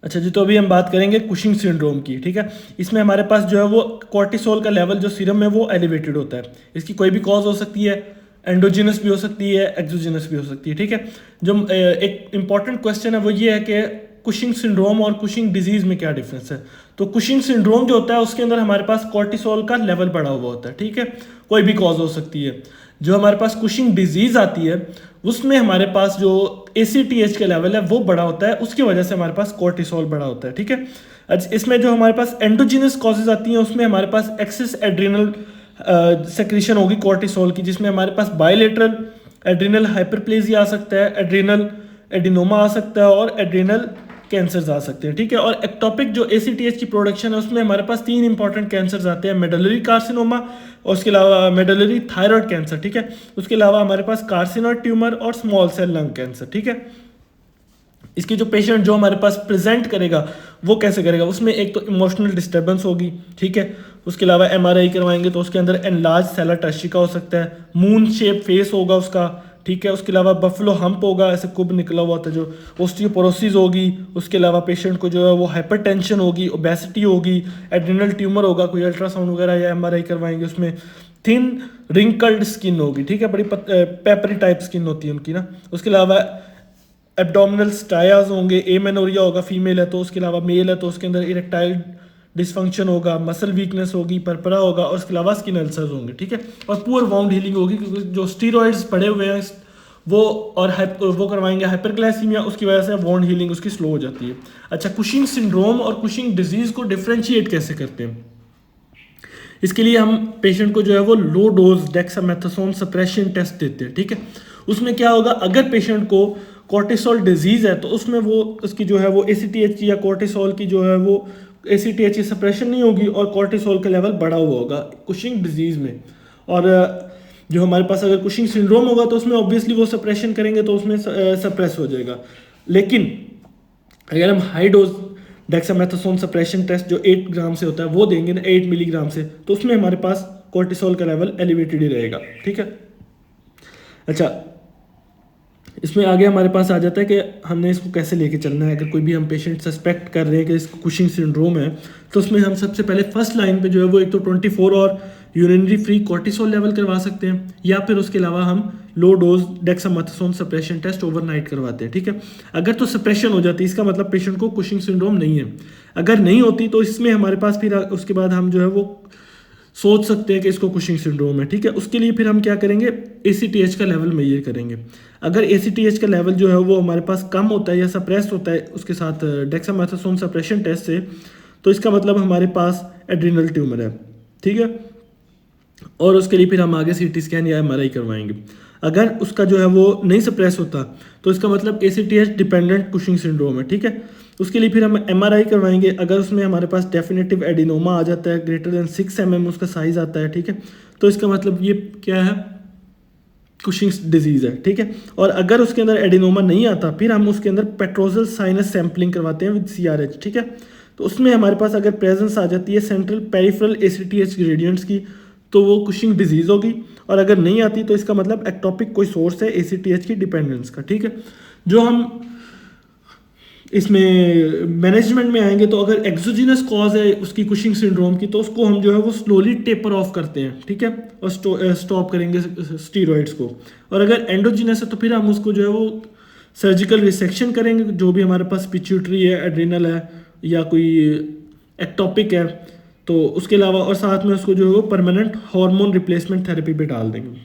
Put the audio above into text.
अच्छा जी, तो अभी हम बात करेंगे कुशिंग सिंड्रोम की, ठीक है। इसमें हमारे पास जो है वो कॉर्टिसोल का लेवल जो सीरम में वो एलिवेटेड होता है। इसकी कोई भी कॉज हो सकती है, एंडोजिनस भी हो सकती है, एक्सोजिनस भी हो सकती है, ठीक है। जो एक इम्पॉर्टेंट क्वेश्चन है वो ये है कि कुशिंग सिंड्रोम और कुशिंग डिजीज में क्या डिफरेंस है। तो कुशिंग सिंड्रोम जो होता है उसके अंदर हमारे पास कॉर्टिसोल का लेवल बढ़ा हुआ होता है, ठीक है, कोई भी कॉज हो सकती है। जो हमारे पास कुशिंग डिजीज आती है उसमें हमारे पास जो ACTH का लेवल है वो बड़ा होता है, उसकी वजह से हमारे पास कोर्टिसोल बड़ा होता है, ठीक है। इसमें जो हमारे पास एंडोजिनस कॉजेज आती हैं उसमें हमारे पास एक्सेस एड्रिनल सेक्रेशन होगी कोर्टिसोल की, जिसमें हमारे पास बायलेटरल एड्रिनल हाइपरप्लेजिया आ सकता है, एड्रिनल एडिनोमा आ सकता है और एड्रिनल कैंसर्स आ सकते हैं, ठीक है। और एक्टोपिक जो ACTH की प्रोडक्शन है उसमें हमारे पास 3 इंपॉर्टेंट कैंसर्स आते हैं, मेडलरी कार्सिनोमा और उसके अलावा मेडलरी थायराइड कैंसर, ठीक है। उसके अलावा हमारे पास कार्सिनोइड ट्यूमर और स्मॉल सेल लंग कैंसर, ठीक है। इसकी जो पेशेंट जो हमारे पास प्रेजेंट करेगा वो कैसे करेगा, उसमें एक तो इमोशनल डिस्टर्बेंस होगी, ठीक है। उसके अलावा MRI करवाएंगे तो उसके अंदर एनलार्ज सेलर टर्शिका हो सकता है, मून शेप फेस होगा उसका, ठीक है। उसके अलावा बफलो हम्प होगा, ऐसे कुब निकला हुआ था जो, ओस्टियोपोरोसिस होगी। उसके अलावा पेशेंट को जो है वो हाइपरटेंशन होगी, ओबेसिटी होगी, एड्रिनल ट्यूमर होगा, कोई अल्ट्रासाउंड वगैरह या MRI करवाएंगे उसमें थिन रिंकल्ड स्किन होगी, ठीक है, बड़ी पेपरी टाइप स्किन होती है उनकी ना। उसके अलावा एब्डोमिनल स्टायाज होंगे, एमेनोरिया होगा, फीमेल है तो, उसके अलावा मेल है तो उसके अंदर इरेक्टाइल डिसफंक्शन होगा, मसल वीकनेस होगी, परपरा होगा और उसके अलावा स्किन अल्सर्स होंगे, ठीक है। और पुअर वाउंड हीलिंग होगी क्योंकि जो स्टीरॉइड्स पड़े हुए हैं वो और वो करवाएंगे हाइपरग्लाइसीमिया, उसकी वजह से वाउंड हीलिंग उसकी स्लो हो जाती है। अच्छा, कुशिंग सिंड्रोम और कुशिंग डिजीज को डिफ्रेंशिएट कैसे करते हैं, इसके लिए हम पेशेंट को जो है वो low dose dexamethasone suppression test देते हैं, ठीक है। उसमें क्या होगा, अगर पेशेंट को कोर्टिसोल डिजीज है तो उसमें वो उसकी जो है वो ACTH या कोर्टिसोल की जो है वो ACTH की सप्रेशन नहीं होगी और कोर्टिसोल का लेवल बढ़ा हुआ होगा कुशिंग डिजीज में। और जो हमारे पास अगर कुशिंग सिंड्रोम होगा तो उसमें ऑब्वियसली वो सप्रेशन करेंगे तो उसमें सप्रेस हो जाएगा। लेकिन अगर हम high dose dexamethasone suppression test जो 8 ग्राम से होता है वो देंगे ना, 8 मिलीग्राम से, तो उसमें हमारे पास कोर्टिसोल का लेवल एलिवेटेड ही रहेगा, ठीक है। अच्छा, इसमें आगे हमारे पास आ जाता है कि हमने इसको कैसे लेके चलना है। अगर कोई भी हम पेशेंट सस्पेक्ट कर रहे हैं कि इसको कुशिंग सिंड्रोम है तो उसमें हम सबसे पहले फर्स्ट लाइन पे जो है वो एक तो 24 और यूरिनरी फ्री कोर्टिसोल लेवल करवा सकते हैं, या फिर उसके अलावा हम low dose dexamethasone suppression test overnight करवाते हैं, ठीक है। अगर तो सप्रेशन हो जाती है इसका मतलब पेशेंट को कुशिंग सिंड्रोम नहीं है। अगर नहीं होती तो इसमें हमारे पास फिर उसके बाद हम जो है वो सोच सकते हैं कि इसको कुशिंग सिंड्रोम है, ठीक है। उसके लिए फिर हम क्या करेंगे, ACTH का लेवल मेजर करेंगे। अगर ACTH का लेवल जो है वो हमारे पास कम होता है या सप्रेस होता है उसके साथ डेक्सामेथासोन सप्रेशन टेस्ट से, तो इसका मतलब हमारे पास एड्रिनल ट्यूमर है, ठीक है। और उसके लिए फिर हम आगे CT स्कैन या MRI करवाएंगे। अगर उसका जो है वो नहीं सप्रेस होता तो इसका मतलब ACTH डिपेंडेंट कुशिंग सिंड्रोम है, ठीक है। उसके लिए फिर हम MRI करवाएंगे। अगर उसमें हमारे पास डेफिनेटिव एडिनोमा आ जाता है, ग्रेटर देन 6 mm उसका साइज आता है, ठीक है, तो इसका मतलब ये क्या है, कुशिंग डिजीज़ है, ठीक है। और अगर उसके अंदर एडिनोमा नहीं आता फिर हम उसके अंदर पेट्रोजल साइनस सैम्पलिंग करवाते हैं विद CRH, ठीक है। तो उसमें हमारे पास अगर प्रेजेंस आ जाती है सेंट्रल पेरिफेरल ACTH ग्रेडियंट्स की तो वो कुशिंग डिजीज़ होगी, और अगर नहीं आती तो इसका मतलब एक्टोपिक कोई सोर्स है ACTH की डिपेंडेंस का, ठीक है। जो हम इसमें मैनेजमेंट में आएंगे तो अगर एक्सोजिनस कॉज है उसकी कुशिंग सिंड्रोम की तो उसको हम जो है वो स्लोली टेपर ऑफ करते हैं, ठीक है, और स्टॉप करेंगे स्टीरॉइड्स को। और अगर एंडोजिनस है तो फिर हम उसको जो है वो सर्जिकल रिसेक्शन करेंगे, जो भी हमारे पास पिट्यूटरी है, एड्रिनल है या कोई एक्टोपिक है तो उसके अलावा, और साथ में उसको जो है वो परमानेंट हार्मोन रिप्लेसमेंट थेरेपी पे डाल देंगे।